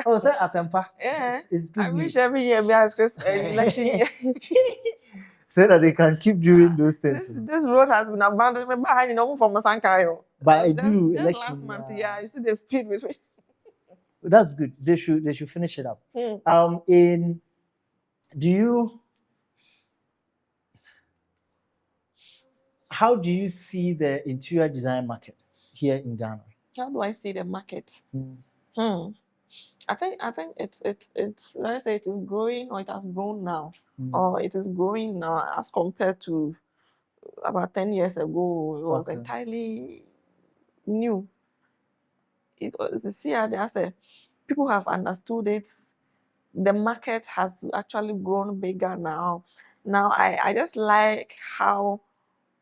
Oh, say Asempa. Yeah. It's good I news. wish every year we have Christmas election year. So that they can keep doing those things. This road has been abandoned behind, from Masankayo. But I Just do last election. month, you see the speed with which. That's good. They should finish it up. How do you see the interior design market here in Ghana? How do I see the market? I think it's let's say it is growing, or it has grown now, or it is growing now as compared to about 10 years ago. It was entirely new. It was, you see, I say people have understood it. The market has actually grown bigger now. Now I just like how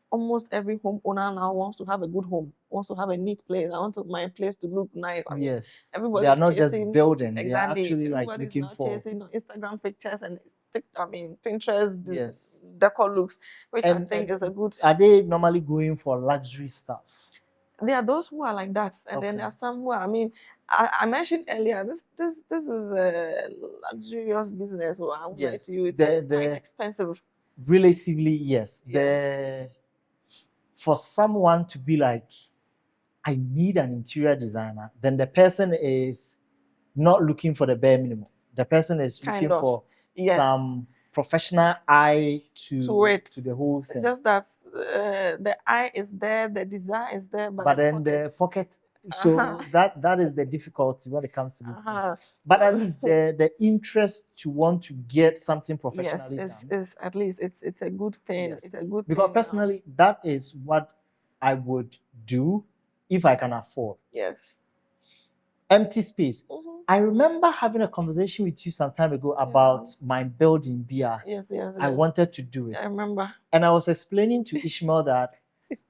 almost every homeowner now wants to have a good home, wants to have a neat place. I want my place to look nice. I mean, everybody's they are not chasing, just building. Exactly. They are actually Everybody's looking now for chasing Instagram pictures and Pinterest decor looks, which I think is a good. Are they normally going for luxury stuff? There are those who are like that, and then there are some who are, I mentioned earlier, this is a luxurious business. Or I would like to you, it's quite expensive. Relatively, yes. For someone to be like, I need an interior designer, then the person is not looking for the bare minimum. The person is looking for some professional eye to the whole thing. Just that the eye is there, the desire is there, but then the pocket. So that is the difficulty when it comes to this thing. But at least the interest to want to get something professionally done. Is at least it's a good thing. It's a good because thing personally, that is what I would do if I can afford. Yes. Empty space. I remember having a conversation with you some time ago about my building BR. Yes. I wanted to do it. I remember. And I was explaining to Ishmael that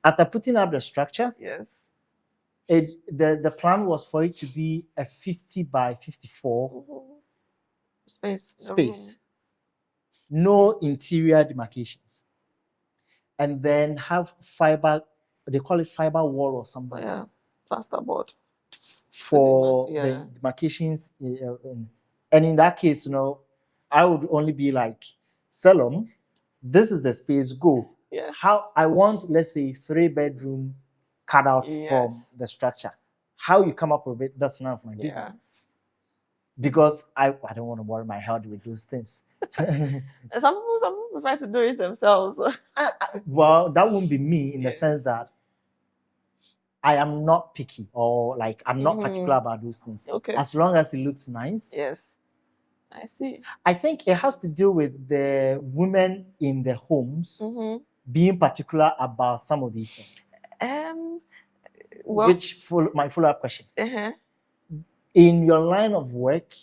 after putting up the structure, the plan was for it to be a 50 by 54 space. No interior demarcations. And then have fiber, they call it fiber wall or something. Yeah, plasterboard. For the demarcations. And in that case, I would only be like, Selorm, this is the space, go. How I want, let's say, 3-bedroom cut out from the structure. How you come up with it, that's none of my business. Because I don't want to worry my head with those things. Some people prefer to do it themselves. Well, that won't be me in the sense that I am not picky, or like I'm not particular about those things. As long as it looks nice. Yes. I see. I think it has to do with the women in the homes being particular about some of these things. My follow-up question. In your line of work,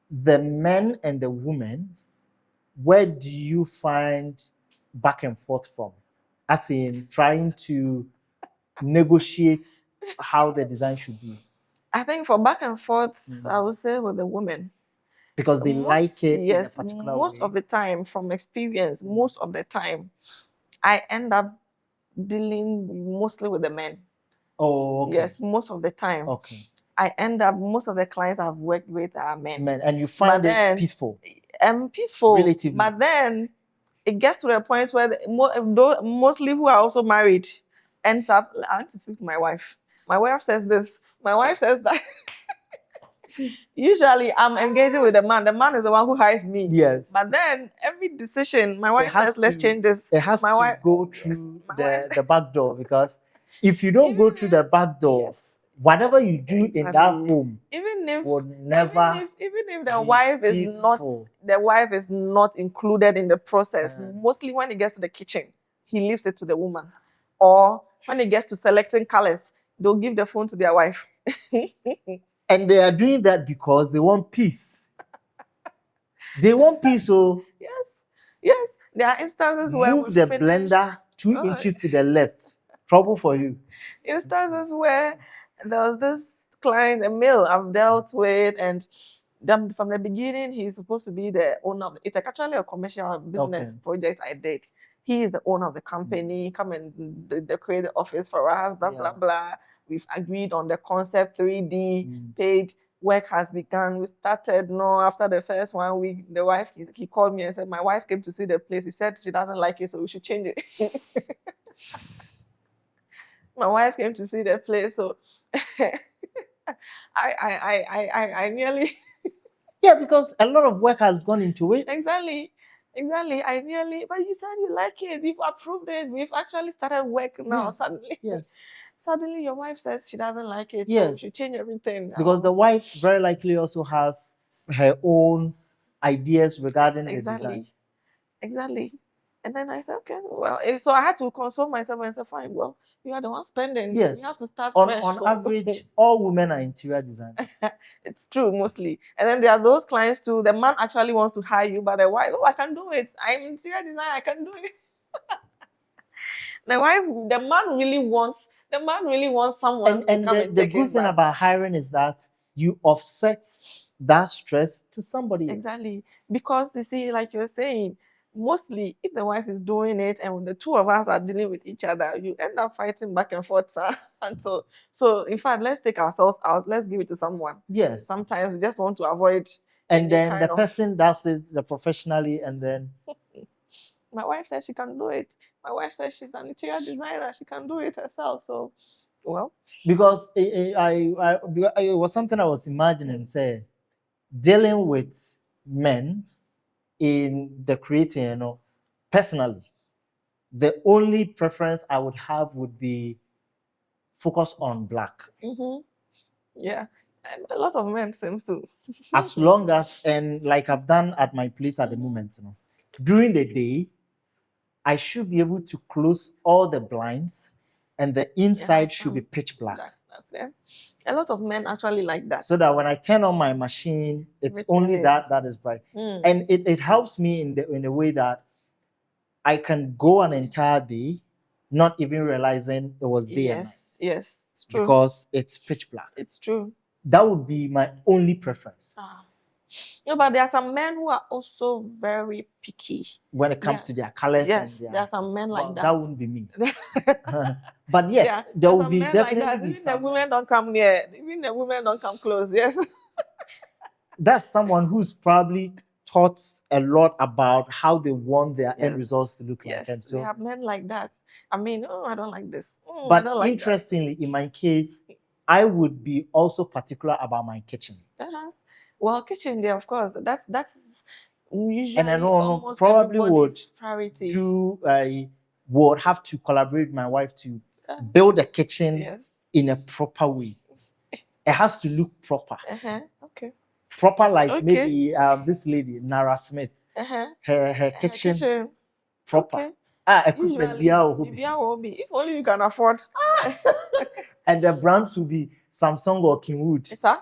the men and the women, where do you find back and forth from? As in trying to negotiate how the design should be. I think for back and forth, I would say with the women. Because they like it in a particular way. Most of the time, from experience, most of the time, I end up dealing mostly with the men. Oh, okay. Yes, most of the time. Okay. I end up, most of the clients I've worked with are men. And you find it peaceful? Peaceful. Relatively. But then it gets to the point where mostly who are also married ends up, I want to speak to my wife. My wife says this. My wife says that. Usually I'm engaging with the man. The man is the one who hires me. Yes. But then every decision, my wife says, let's change this. It has to go through the back door, because if you don't go through the back door, whatever you do in that home even if the wife is not included in the process, mostly when it gets to the kitchen, he leaves it to the woman. Or when it gets to selecting colors, they'll give the phone to their wife. And they are doing that because they want peace. They want peace, so yes. There are instances where move the blender 2 inches to the left. Trouble for you. Instances where there was this client, a male I've dealt with, and from the beginning, he's supposed to be the owner. It's actually a commercial business project I did. He is the owner of the company. Come and decorate the office for us, blah, blah, blah. We've agreed on the concept, 3D, paid work has begun. We started, no, after the first 1 week, the wife, he called me and said, my wife came to see the place. He said she doesn't like it, so we should change it. My wife came to see the place, so I nearly Yeah, because a lot of work has gone into it. exactly. I nearly, but you said you like it. You've approved it. We've actually started work now. Yes. Suddenly, Yes. suddenly your wife says she doesn't like it. So Yes. we should change everything. Because the wife very likely also has her own ideas regarding the design. Exactly. And then I said, okay, well, so I had to console myself and say, fine, well, you are the one spending. Yes. You have to start On fresh. average, all women are interior designers. It's true, mostly. And then there are those clients too. The man actually wants to hire you, but the wife, oh, I can do it. I'm interior designer. I can do it. The man really wants someone to come and the take good thing about hiring is that you offset that stress to somebody else. Exactly. Because you see, like you're saying, mostly if the wife is doing it and the two of us are dealing with each other, you end up fighting back and forth. So in fact, let's take ourselves out. Let's give it to someone. Yes. Sometimes we just want to avoid. And then the person does it professionally, and then my wife says she can do it. My wife says she's an interior designer. She can do it herself. So, well, because it was something I was imagining, say, dealing with men in the creating, personally, the only preference I would have would be focus on black. Yeah, and a lot of men seems to. As long as, and like I've done at my place at the moment, during the day, I should be able to close all the blinds, and the inside should be pitch black. Okay. A lot of men actually like that. So that when I turn on my machine, it's only that is bright. And it helps me in a way that I can go an entire day not even realizing it was day and night. Yes, it's true. Because it's pitch black. It's true. That would be my only preference. No, but there are some men who are also very picky when it comes to their colors. Yes, there are some men like that. That wouldn't be me. But yes, there will be definitely like be even the women don't come near. Even the women don't come close. Yes. That's someone who's probably thought a lot about how they want their end results to look like. Yes, and so we have men like that. I mean, I don't like this. But like interestingly, in my case, I would be also particular about my kitchen. Well, kitchen there, of course, that's usually and I know probably would have to collaborate with my wife to build a kitchen in a proper way. It has to look proper. Okay. Proper, like maybe this lady Nara Smith. Her kitchen proper. Okay. Equipment if only you can afford. And the brands will be Samsung or Kingwood. Sir?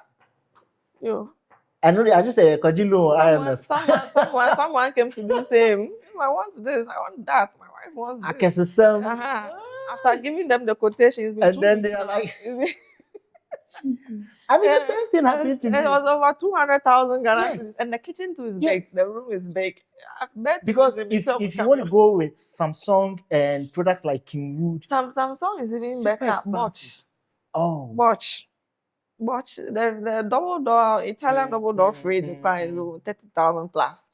You. I know. I just say someone came to do the same. I want this. I want that. My wife wants this. After giving them the quotation, and then they are like. I mean, the same thing happened to me. It was over 200,000 Ghana, and the kitchen too is big. The room is big. Because if you want to go with Samsung and product like Kingwood, Samsung is even better. Much. The double door Italian double door fridge requires 30,000 plus.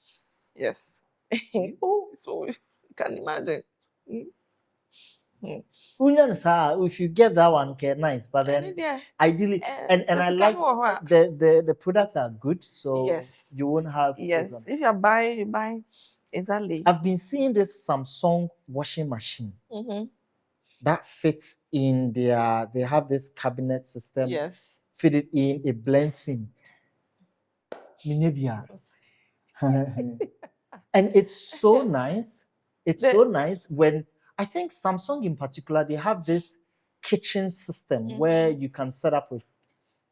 Yes. So you can imagine. If you get that one, okay, nice. But then ideally, and I like the products are good, so you won't have. Yes, if you buy exactly. I've been seeing this Samsung washing machine that fits in their. They have this cabinet system. Yes. Fit it in, it blends in. And it's so nice. It's so nice when. I think Samsung in particular, they have this kitchen system where you can set up with.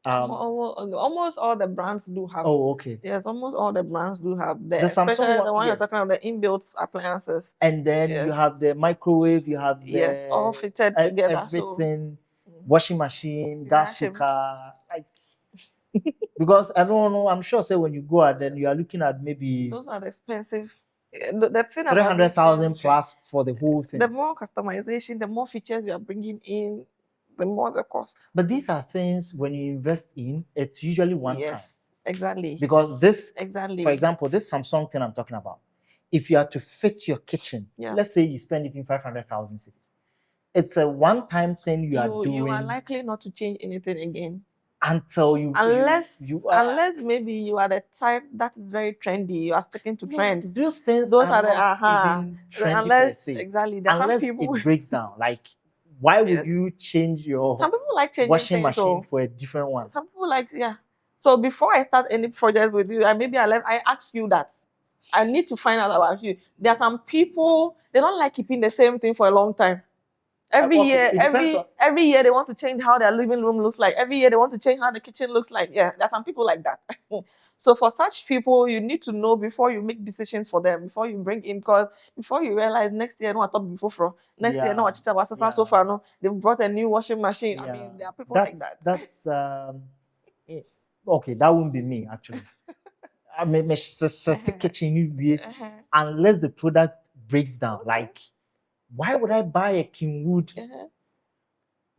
Almost all the brands do have. Oh, okay. Yes, almost all the brands do have that. Especially Samsung the one you're talking about, the inbuilt appliances. And then you have the microwave, you have the all fitted together. Everything, washing machine, gas cooker. Because I don't know, I'm sure say when you go out, then you are looking at maybe those are the expensive. The thing 300,000 plus for the whole thing. The more customization, the more features you are bringing in, the more the cost. But these are things when you invest in, it's usually one time. Yes, exactly. Because this, exactly. for example, this Samsung thing I'm talking about, if you are to fit your kitchen, let's say you spend even 500,000 cities, it's a one-time thing you are doing. You are likely not to change anything again. Until you unless maybe you are the type that is very trendy, you are sticking to trends. Those things are not the even trendy unless per se. exactly there unless some people it breaks down. Like, why would you change your some people like changing washing things, machine for a different one? Some people like So before I start any project with you, I ask you that. I need to find out about you. There are some people, they don't like keeping the same thing for a long time. Every year they want to change how their living room looks like. Every year they want to change how the kitchen looks like. Yeah, there are some people like that. So for such people, you need to know before you make decisions for them, before you bring in, because before you realize next year, no, I thought before next year, no, so far, no, they brought a new washing machine. I mean, there are people like that. That's okay. That won't be me actually. I mean, kitchen unless the product breaks down. Like, why would I buy a Kingwood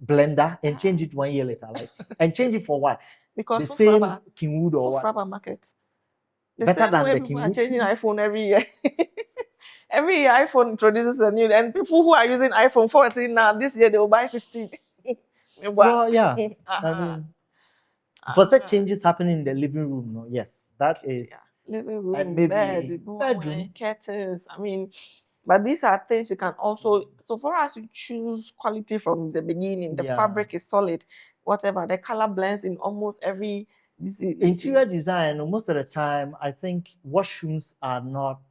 blender and change it 1 year later? Like, and change it for what? Because the same Kingwood or what? Market. Better than the Kingwood. Changing iPhone every year. Every year iPhone introduces a new, and people who are using iPhone 14 now, this year they will buy 16. Well, yeah. I mean, for such changes happening in the living room, no, yes, that is living room, and maybe bedroom, curtains. I mean, but these are things you can also. So for us, you choose quality from the beginning. The fabric is solid, whatever. The color blends in almost every. Interior design. Most of the time, I think washrooms are not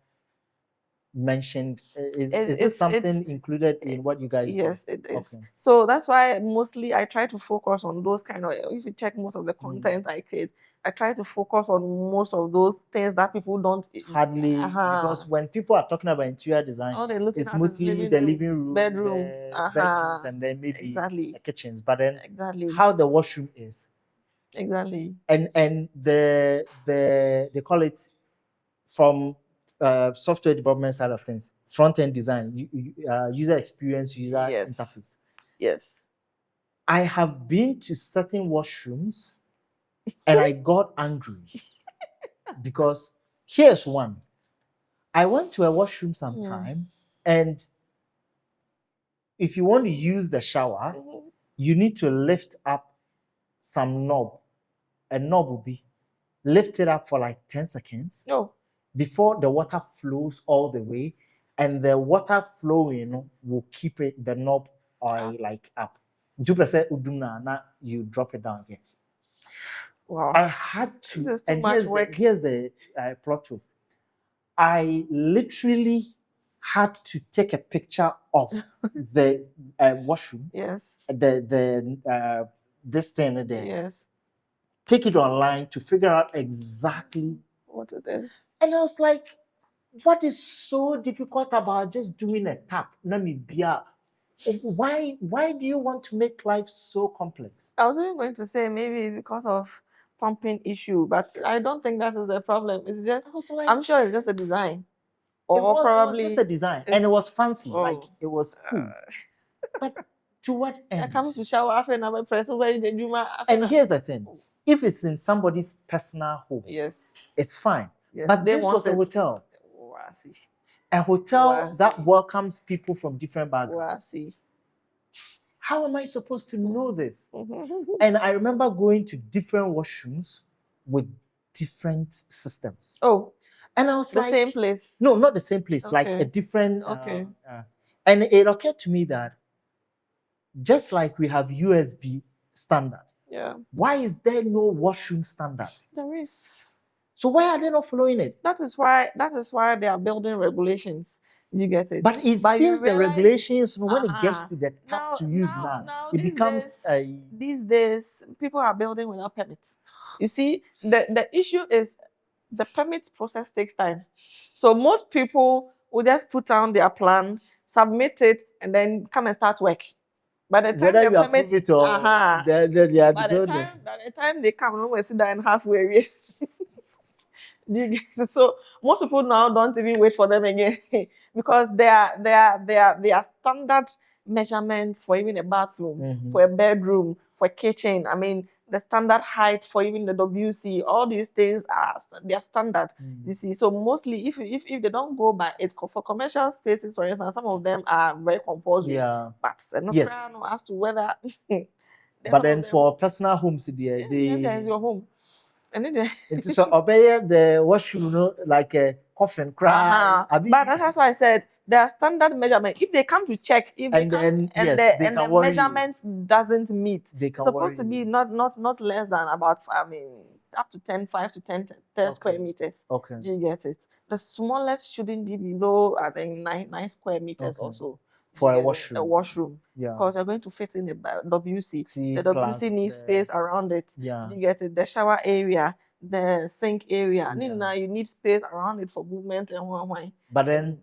mentioned. Is this something included in what you guys do? Yes, it is. Okay. So that's why mostly I try to focus on those kind of. If you check most of the content I create, I try to focus on most of those things that people don't hardly because when people are talking about interior design, it's mostly the living room, bedroom, bedrooms, and then maybe the kitchens. But then how the washroom is and they call it from software development side of things, front end design, user experience, user interface. Yes, I have been to certain washrooms and I got angry because here's one. I went to a washroom sometime, and if you want to use the shower, you need to lift up some knob. A knob will be lift it up for like 10 seconds before the water flows all the way, and the water flowing will keep the knob like up. You drop it down again. Wow. I had to, and here's the plot twist. I literally had to take a picture of the washroom. Yes. This thing there. Yes. Take it online to figure out exactly what it is. And I was like, what is so difficult about just doing a tap? Why do you want to make life so complex? I was even going to say maybe because of pumping issue, but I don't think that is the problem. It's just I'm sure it's just a design. Or probably it was just a design. And it was fancy. Like it was cool. But to what end? I come to shower after another person where they do my and here's the thing. If it's in somebody's personal home, it's fine. Yes. But this was a hotel. Oh, I see. A hotel that welcomes people from different backgrounds. Oh, I see. How am I supposed to know this? And I remember going to different washrooms with different systems. Oh, and I was the same place? No, not the same place. Like a different. And it occurred to me that just like we have USB standard, why is there no washroom standard? There is. So why are they not following it? That is why they are building regulations. You get it? But it seems the regulations, when it gets to the tap to use now, it becomes these days people are building without permits. You see, the issue is the permit process takes time. So most people will just put down their plan, submit it, and then come and start work. By the time the permit it or by the time they come, no one sit down halfway. So most people now don't even wait for them again because their standard measurements for even a bathroom, for a bedroom, for a kitchen. I mean, the standard height for even the WC, all these things they are standard. You see, so mostly if they don't go by it for commercial spaces, for instance, some of them are very compulsory. Yeah. But Yes. as to whether but then for personal homes, there's your home. And then it's so obey the washroom, like a coffin cry. But that's why I said there are standard measurements. If they come to check, if they come, the measurements doesn't meet, it's supposed to be not less than about up to 5 to 10 square meters. Okay. Do you get it? The smallest shouldn't be below, I think, 9 square meters or so. For a washroom. A washroom. Yeah. Because you're going to fit in the WC. The WC needs space around it. Yeah. You get it? The shower area, the sink area. Yeah. You need space around it for movement and one. But then,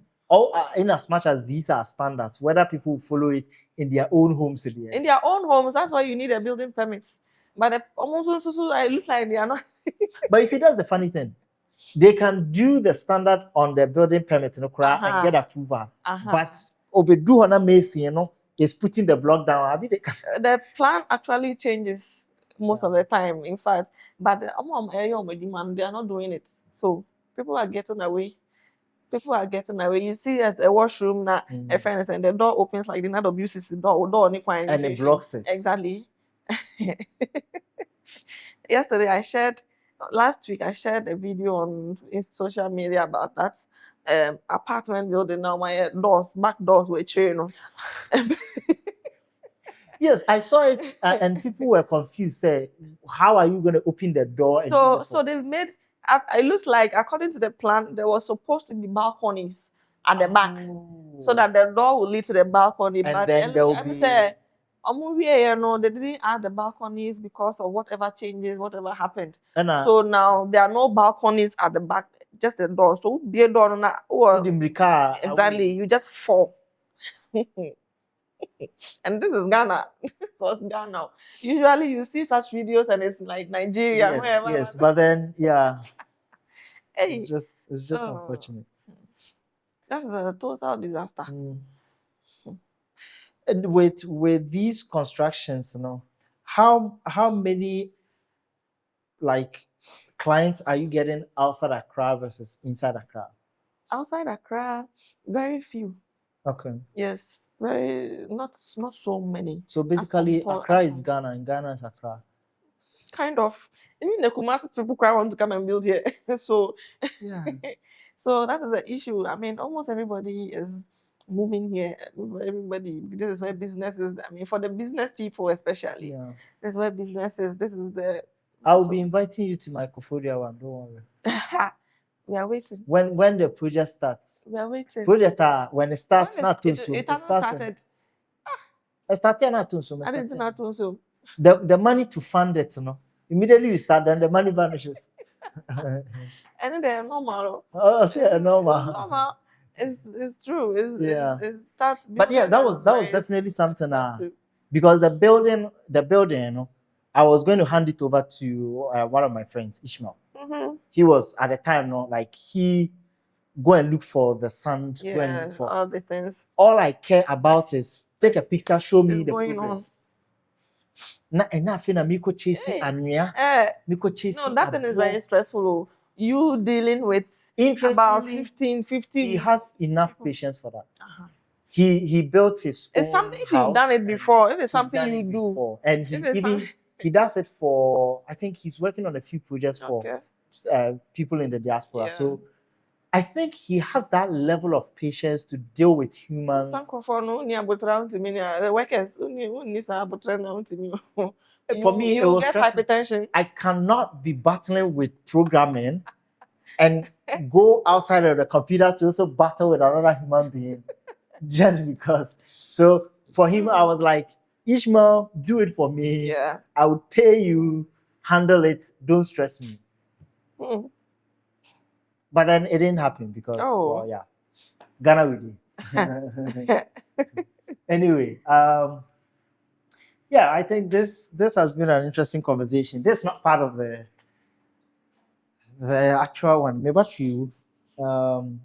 in as much as these are standards, whether people follow it in their own homes. In their own homes, that's why you need a building permit. But it looks like they are not. But you see, that's the funny thing. They can do the standard on the building permit, and get approval. But Obedu Macy, is putting the block down. The plan actually changes most of the time, in fact. But they are not doing it. So people are getting away. You see at a washroom now, a friend is saying the door opens like the WCC door and it blocks it. Exactly. Last week I shared a video on social media about that apartment building. Now my back doors were chained. Yes, I saw it, and people were confused. How are you going to open the door? And so they've made. It looks like, according to the plan, there was supposed to be balconies at the back, so that the door will lead to the balcony. And but then there will be. They didn't add the balconies because of whatever changes, whatever happened. So now there are no balconies at the back, just the door. So be a door exactly, you just fall. And this is Ghana. So it's Ghana. Usually you see such videos and it's like Nigeria. Yes, but then it's just unfortunate. That is a total disaster. And with these constructions, how many clients are you getting outside Accra versus inside Accra? Outside Accra, very few. Okay. Yes, not so many. So basically, Accra is Ghana and Ghana is Accra. Kind of. Even the Kumasi people want to come and build here. So yeah. So that is the issue. I mean, almost everybody is moving here. Everybody. This is where business is. I mean, for the business people especially. Yeah. This is where business is. This is the. I'll be inviting you to my Kofodia one. Don't worry. We are waiting. When the project starts. We are waiting. Project when it starts, not too soon. It hasn't started. It started not too soon. I didn't not too soon. The money to fund it, immediately you start, then the money vanishes. And they're normal. Oh, yeah, normal. Normal. It's true. It's but yeah, that was definitely something. Because the building, I was going to hand it over to one of my friends, Ishmael. He was at the time, he go and look for the sand. Yeah, go and look for all the things. All I care about is take a picture, show me the progress. No, that thing is very stressful. You dealing with about 15. He has enough patience for that. He built his own It's something if you've done it before. If it's something you do. Before. And he does it for, I think he's working on a few projects for people in the diaspora. Yeah. So I think he has that level of patience to deal with humans. For me, it was hypertension. I cannot be battling with programming and go outside of the computer to also battle with another human being just because. So for him, I was like, Ishmael, do it for me. Yeah. I would pay you, handle it, don't stress me. But then it didn't happen because, Ghana with Anyway, I think this has been an interesting conversation. This is not part of the actual one. Maybe you